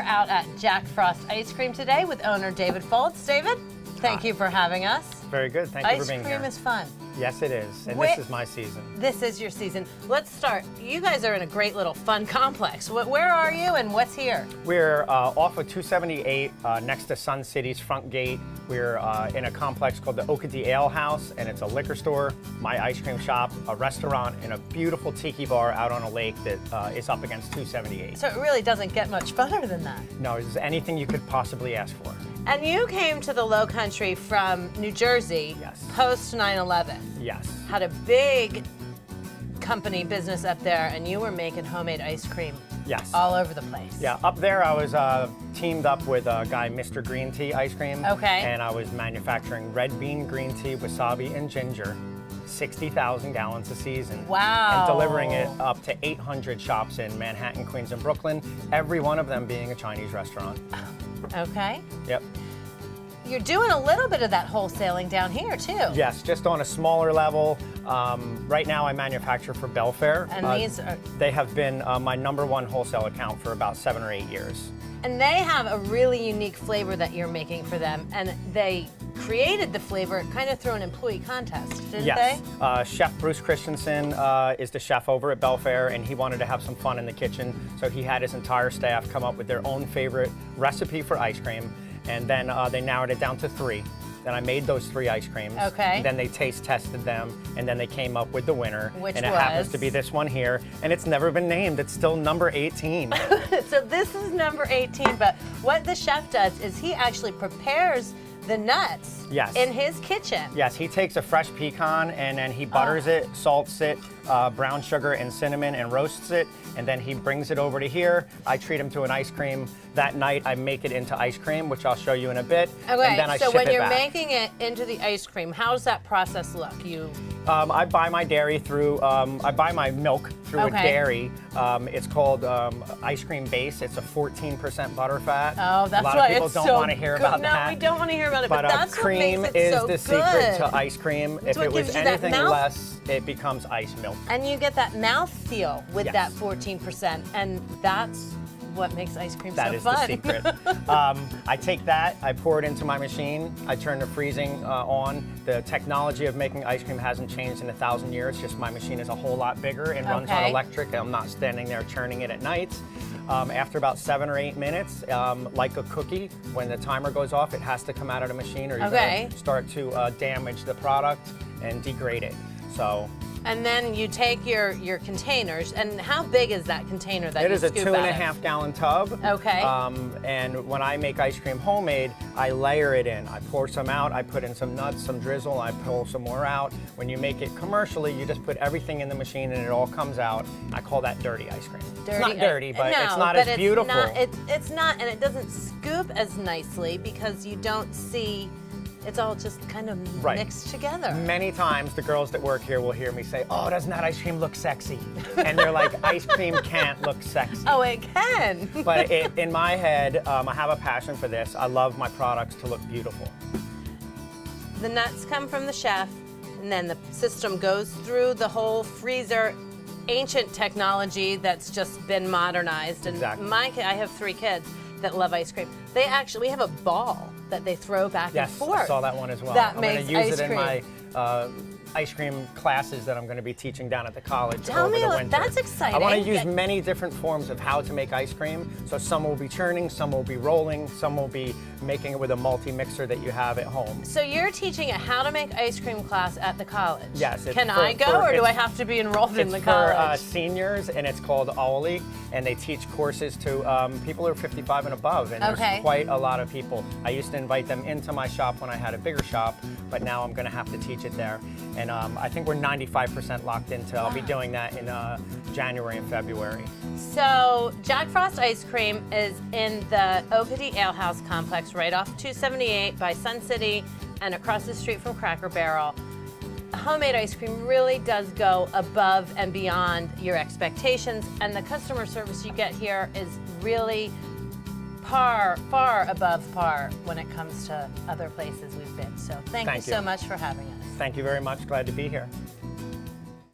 out at Jack Frost Ice Cream today with owner David Foltz. David, thank you for having us. Very good. Thank you for being here. Ice cream is fun. Yes, it is. And this is my season. This is your season. Let's start. You guys are in a great little fun complex. Where are you and what's here? We're off of 278 next to Sun City's front gate. We're in a complex called the Okatie Ale House, and it's a liquor store, my ice cream shop, a restaurant, and a beautiful tiki bar out on a lake that is up against 278. So it really doesn't get much funner than that. No, it's anything you could possibly ask for. And you came to the Low Country from New Jersey post 9/11. Yes. Had a big company business up there, and you were making homemade ice cream all over the place. Yeah, up there I was teamed up with a guy, Mr. Green Tea Ice Cream. Okay. And I was manufacturing red bean green tea, wasabi, and ginger. 60,000 gallons a season. Wow. And delivering it up to 800 shops in Manhattan, Queens, and Brooklyn, every one of them being a Chinese restaurant. Okay. Yep. You're doing a little bit of that wholesaling down here too. Yes, just on a smaller level. Right now I manufacture for Belfair. And these are... They have been my #1 wholesale account for about 7 or 8 years. And they have a really unique flavor that you're making for them, and they created the flavor kind of through an employee contest, didn't they? Yes. Chef Bruce Christensen is the chef over at Belfair, and he wanted to have some fun in the kitchen, so he had his entire staff come up with their own favorite recipe for ice cream, and then they narrowed it down to 3. Then I made those 3 ice creams. Okay. Then they taste tested them, and then they came up with the winner. Which and it happens to be this one here, and it's never been named. It's still number 18. So this is number 18, but what the chef does is he actually prepares the nuts in his kitchen. Yes, he takes a fresh pecan and then he butters it, salts it, brown sugar and cinnamon, and roasts it, and then he brings it over to here. I treat him to an ice cream. That night I make it into ice cream, which I'll show you in a bit. Okay, and then I so ship when it you're back. making it into the ice cream, how does that process look? I buy my dairy through, I buy my milk through a dairy. It's called ice cream base. It's a 14% butter fat. Oh, that's why a lot of people it's don't so want to hear about that. No, we don't want to hear about it, but that's cream what makes it is so the good. secret to ice cream. That's if it was gives you that anything less, it becomes ice milk. And you get that mouthfeel with that 14%, and that's what makes ice cream so fun. That is the secret. I take that, I pour it into my machine, I turn the freezing on. The technology of making ice cream hasn't changed in 1,000 years, just my machine is a whole lot bigger and runs on electric. I'm not standing there churning it at night. After about 7 or 8 minutes, like a cookie, when the timer goes off, it has to come out of the machine or you're going to start to damage the product and degrade it. So. And then you take your containers, and how big is that container that you scoop out of? It is a 2.5 gallon tub. Okay. And when I make ice cream homemade, I layer it in. I pour some out, I put in some nuts, some drizzle, I pull some more out. When you make it commercially, you just put everything in the machine and it all comes out. I call that dirty ice cream. It's not dirty, but it's not as beautiful. It's not, and it doesn't scoop as nicely because you don't see. It's all just kind of mixed together. Many times the girls that work here will hear me say, "Oh, doesn't that ice cream look sexy?" And they're like, "Ice cream can't look sexy." Oh, it can. But in my head, I have a passion for this. I love my products to look beautiful. The nuts come from the chef, and then the system goes through the whole freezer. Ancient technology that's just been modernized. And I have 3 kids that love ice cream. We have a ball that they throw back and forth. Yes, I saw that one as well. That makes I'm going to use ice it in cream. my ice cream classes that I'm going to be teaching down at the college Tell over me, the winter. that's exciting. I want to use many different forms of how to make ice cream. So some will be churning, some will be rolling, some will be making it with a multi-mixer that you have at home. So you're teaching a how to make ice cream class at the college? Yes. Can I go, or do I have to be enrolled in the college? It's for seniors, and it's called OWLI, and they teach courses to people who are 55 and above, and there's quite a lot of people. I used to invite them into my shop when I had a bigger shop, but now I'm going to have to teach it there. And I think we're 95% locked into. I'll be doing that in January and February. So Jack Frost Ice Cream is in the Okatie Ale House complex right off 278 by Sun City and across the street from Cracker Barrel. Homemade ice cream really does go above and beyond your expectations, and the customer service you get here is really far above par when it comes to other places we've been. So thank you so much for having us. Thank you very much. Glad to be here.